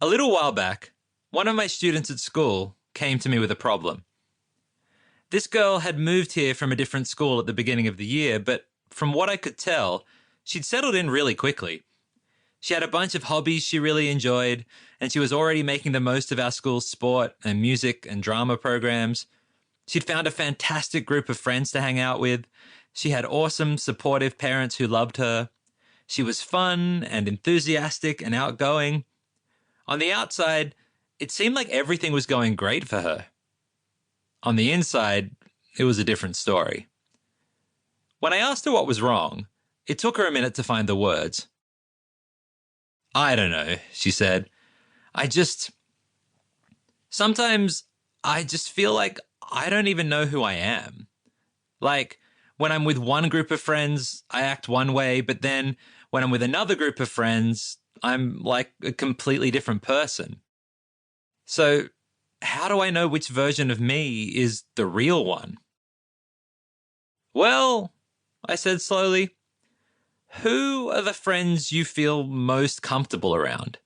A little while back, one of my students at school came to me with a problem. This girl had moved here from a different school at the beginning of the year, but from what I could tell, she'd settled in really quickly. She had a bunch of hobbies she really enjoyed, and she was already making the most of our school's sport and music and drama programs. She'd found a fantastic group of friends to hang out with. She had awesome, supportive parents who loved her. She was fun and enthusiastic and outgoing. On the outside, it seemed like everything was going great for her. On the inside, it was a different story. When I asked her what was wrong, it took her a minute to find the words. "I don't know," she said. Sometimes I just feel like I don't even know who I am. Like, when I'm with one group of friends, I act one way, but then when I'm with another group of friends, I'm like a completely different person. So, how do I know which version of me is the real one? "Well," I said slowly, "who are the friends you feel most comfortable around?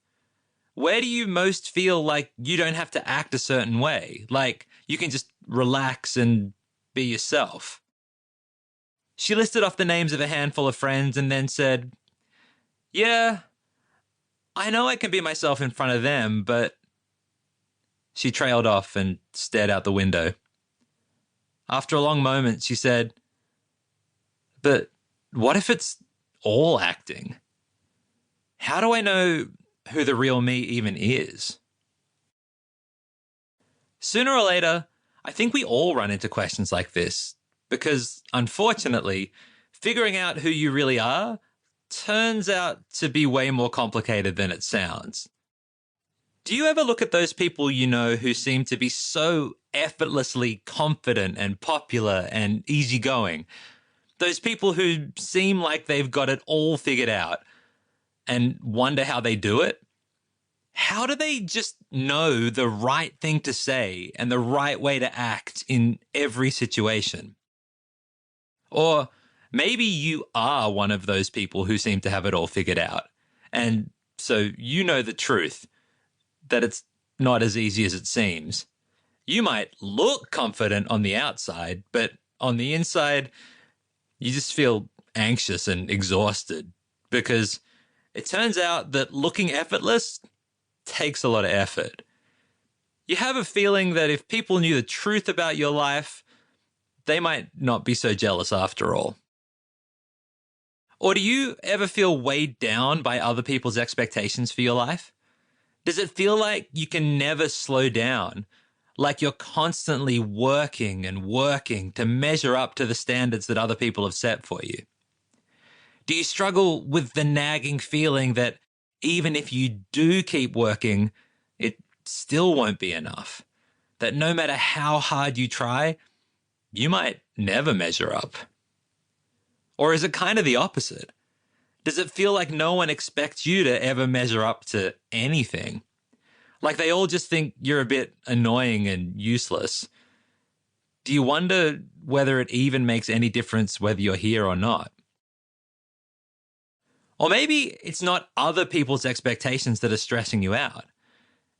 Where do you most feel like you don't have to act a certain way? Like you can just relax and be yourself?" She listed off the names of a handful of friends and then said, "Yeah, I know I can be myself in front of them, but..." She trailed off and stared out the window. After a long moment, she said, "But what if it's all acting? How do I know who the real me even is?" Sooner or later, I think we all run into questions like this because, unfortunately, figuring out who you really are turns out to be way more complicated than it sounds. Do you ever look at those people you know who seem to be so effortlessly confident and popular and easygoing? Those people who seem like they've got it all figured out and wonder how they do it? How do they just know the right thing to say and the right way to act in every situation? Or maybe you are one of those people who seem to have it all figured out. And so you know the truth, that it's not as easy as it seems. You might look confident on the outside, but on the inside, you just feel anxious and exhausted because it turns out that looking effortless takes a lot of effort. You have a feeling that if people knew the truth about your life, they might not be so jealous after all. Or do you ever feel weighed down by other people's expectations for your life? Does it feel like you can never slow down? Like you're constantly working and working to measure up to the standards that other people have set for you? Do you struggle with the nagging feeling that even if you do keep working, it still won't be enough? That no matter how hard you try, you might never measure up? Or is it kind of the opposite? Does it feel like no one expects you to ever measure up to anything? Like they all just think you're a bit annoying and useless? Do you wonder whether it even makes any difference whether you're here or not? Or maybe it's not other people's expectations that are stressing you out.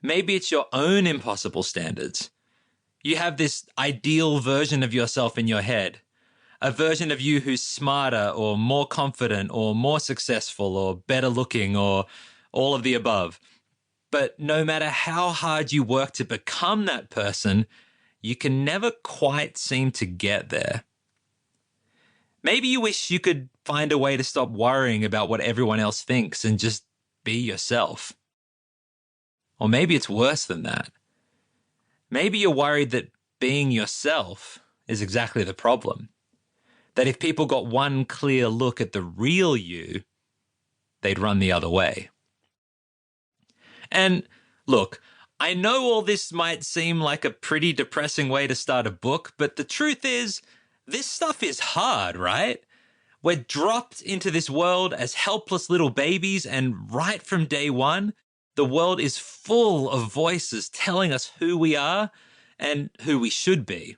Maybe it's your own impossible standards. You have this ideal version of yourself in your head, a version of you who's smarter or more confident or more successful or better looking or all of the above. But no matter how hard you work to become that person, you can never quite seem to get there. Maybe you wish you could find a way to stop worrying about what everyone else thinks and just be yourself. Or maybe it's worse than that. Maybe you're worried that being yourself is exactly the problem. That if people got one clear look at the real you, they'd run the other way. And look, I know all this might seem like a pretty depressing way to start a book, but the truth is, this stuff is hard, right? We're dropped into this world as helpless little babies, and right from day one, the world is full of voices telling us who we are and who we should be.